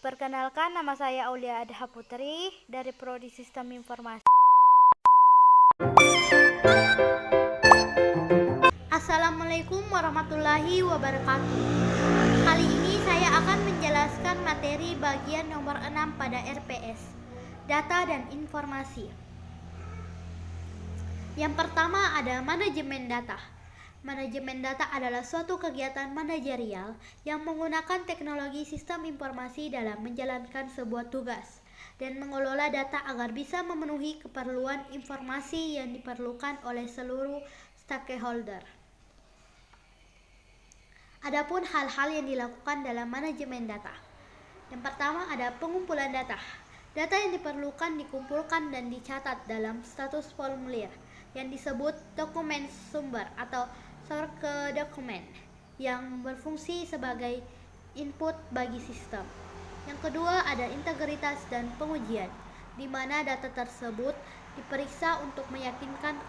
Perkenalkan, nama saya Aulia Adha Putri dari Prodi Sistem Informasi. Assalamualaikum warahmatullahi wabarakatuh. Kali ini saya akan menjelaskan materi bagian nomor 6 pada RPS, Data dan Informasi. Yang pertama ada manajemen data. Manajemen data adalah suatu kegiatan manajerial yang menggunakan teknologi sistem informasi dalam menjalankan sebuah tugas dan mengelola data agar bisa memenuhi keperluan informasi yang diperlukan oleh seluruh stakeholder. Adapun hal-hal yang dilakukan dalam manajemen data. Yang pertama ada pengumpulan data. Data yang diperlukan dikumpulkan dan dicatat dalam status formulir yang disebut dokumen sumber atau source dokumen yang berfungsi sebagai input bagi sistem. Yang kedua ada integritas dan pengujian, di mana data tersebut diperiksa untuk meyakinkan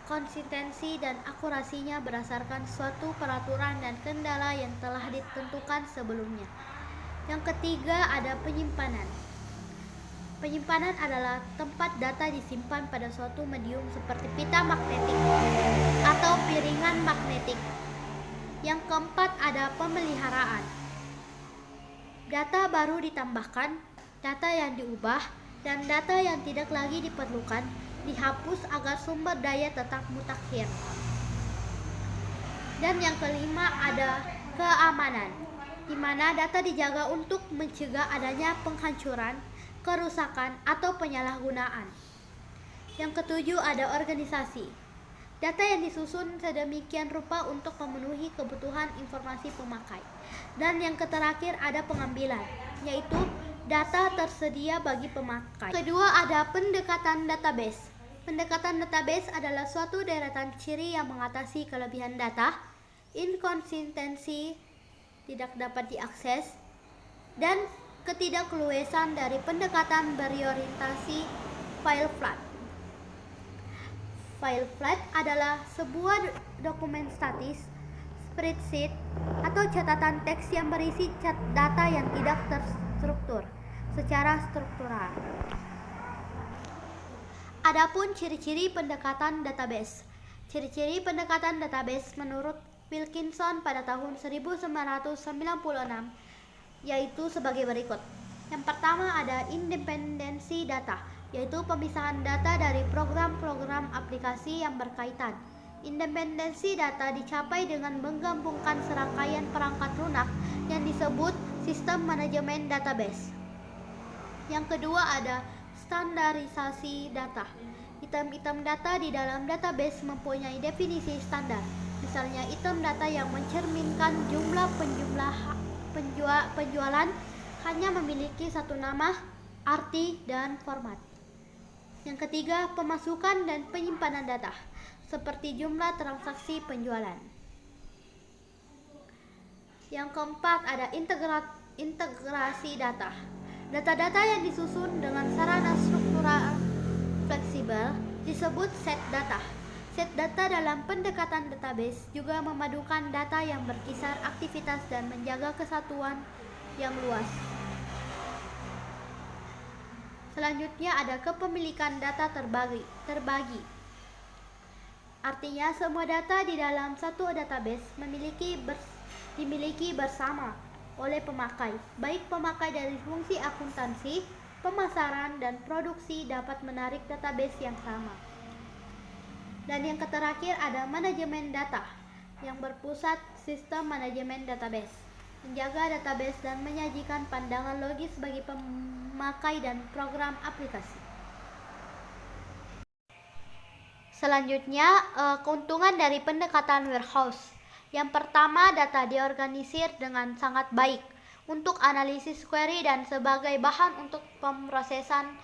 konsistensi dan akurasinya berdasarkan suatu peraturan dan kendala yang telah ditentukan sebelumnya. Yang ketiga ada penyimpanan. Penyimpanan adalah tempat data disimpan pada suatu medium seperti pita magnetik atau piringan magnetik. Yang keempat ada pemeliharaan. Data baru ditambahkan, data yang diubah, dan data yang tidak lagi diperlukan dihapus agar sumber daya tetap mutakhir. Dan yang kelima ada keamanan, di mana data dijaga untuk mencegah adanya penghancuran, kerusakan, atau penyalahgunaan. Yang ketujuh ada organisasi. Data yang disusun sedemikian rupa untuk memenuhi kebutuhan informasi pemakai. Dan yang terakhir ada pengambilan, yaitu data tersedia bagi pemakai. Kedua ada pendekatan database. Pendekatan database adalah suatu deretan ciri yang mengatasi kelebihan data, inkonsistensi, tidak dapat diakses, dan ketidakluasan dari pendekatan berorientasi file flat. File flat adalah sebuah dokumen statis, spreadsheet, atau catatan teks yang berisi data yang tidak terstruktur secara struktural. Adapun ciri-ciri pendekatan database. Ciri-ciri pendekatan database menurut Wilkinson pada tahun 1996 yaitu sebagai berikut. Yang pertama ada independensi data, yaitu pemisahan data dari program-program aplikasi yang berkaitan. Independensi data dicapai dengan menggabungkan serangkaian perangkat lunak yang disebut sistem manajemen database. Yang kedua ada standarisasi data. Item-item data di dalam database mempunyai definisi standar. Misalnya item data yang mencerminkan jumlah penjualan hanya memiliki satu nama, arti, dan format. Yang ketiga, pemasukan dan penyimpanan data, seperti jumlah transaksi penjualan. Yang keempat, ada integrasi data. Data-data yang disusun dengan sarana struktural fleksibel disebut set data. Set data dalam pendekatan database juga memadukan data yang berkisar aktivitas dan menjaga kesatuan yang luas. Selanjutnya ada kepemilikan data terbagi. Artinya semua data di dalam satu database dimiliki bersama oleh pemakai. Baik pemakai dari fungsi akuntansi, pemasaran, dan produksi dapat menarik database yang sama. Dan yang terakhir ada manajemen data yang berpusat sistem manajemen database, menjaga database dan menyajikan pandangan logis bagi pemakai dan program aplikasi. Selanjutnya, keuntungan dari pendekatan warehouse. Yang pertama, data diorganisir dengan sangat baik untuk analisis query dan sebagai bahan untuk pemrosesan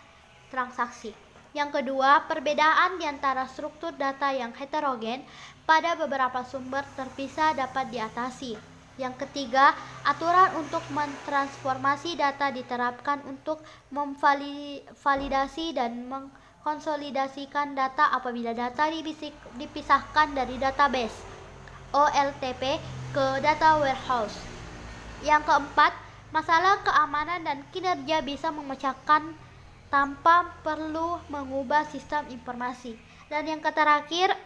transaksi. Yang kedua, perbedaan di antara struktur data yang heterogen pada beberapa sumber terpisah dapat diatasi. Yang ketiga, aturan untuk mentransformasi data diterapkan untuk memvalidasi dan mengkonsolidasikan data apabila data dipisahkan dari database OLTP ke data warehouse. Yang keempat, Masalah keamanan dan kinerja bisa memecahkan tanpa perlu mengubah sistem informasi. Dan yang terakhir,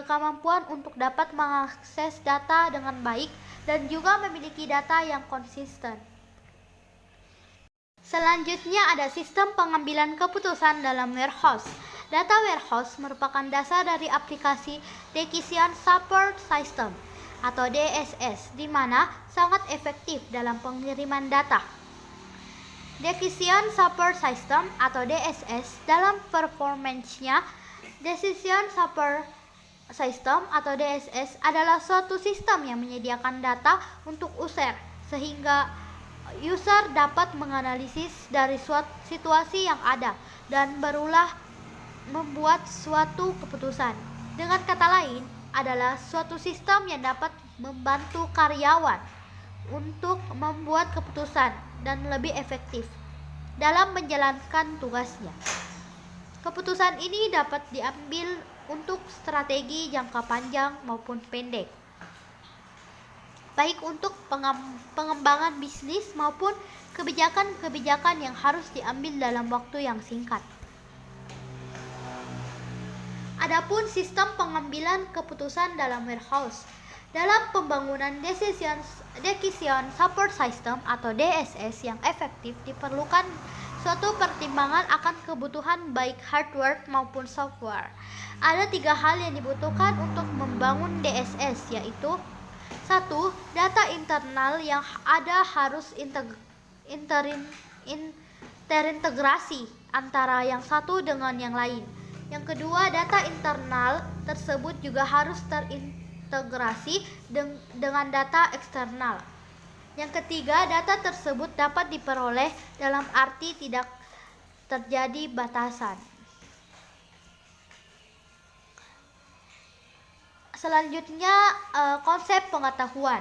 kemampuan untuk dapat mengakses data dengan baik dan juga memiliki data yang konsisten. Selanjutnya ada sistem pengambilan keputusan dalam warehouse. Data warehouse merupakan dasar dari aplikasi Decision Support System atau DSS, di mana sangat efektif dalam pengiriman data. Decision Support System atau DSS dalam performance-nya, Decision Support System atau DSS adalah suatu sistem yang menyediakan data untuk user sehingga user dapat menganalisis dari suatu situasi yang ada dan barulah membuat suatu keputusan. Dengan kata lain, adalah suatu sistem yang dapat membantu karyawan untuk membuat keputusan dan lebih efektif dalam menjalankan tugasnya. Keputusan ini dapat diambil untuk strategi jangka panjang maupun pendek, baik untuk pengembangan bisnis maupun kebijakan-kebijakan yang harus diambil dalam waktu yang singkat. Adapun sistem pengambilan keputusan dalam warehouse, dalam pembangunan Decision Support System atau DSS yang efektif diperlukan suatu pertimbangan akan kebutuhan baik hardware maupun software. Ada 3 hal yang dibutuhkan untuk membangun DSS, yaitu 1. Data internal yang ada harus terintegrasi antara yang satu dengan yang lain. Yang kedua, data internal tersebut juga harus terintegrasi dengan data eksternal. Yang ketiga, data tersebut dapat diperoleh dalam arti tidak terjadi batasan. Selanjutnya, konsep pengetahuan.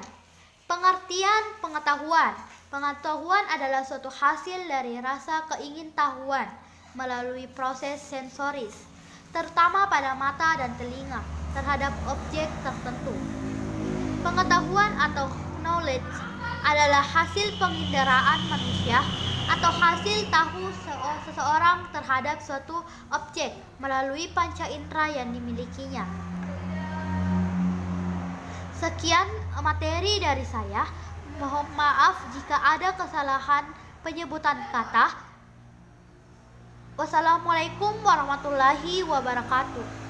Pengertian pengetahuan. Pengetahuan adalah suatu hasil dari rasa keingintahuan melalui proses sensoris, terutama pada mata dan telinga, terhadap objek tertentu. Pengetahuan atau knowledge adalah hasil penginderaan manusia atau hasil tahu seseorang terhadap suatu objek melalui panca indera yang dimilikinya. Sekian materi dari saya. Mohon maaf jika ada kesalahan penyebutan kata. Wassalamualaikum warahmatullahi wabarakatuh.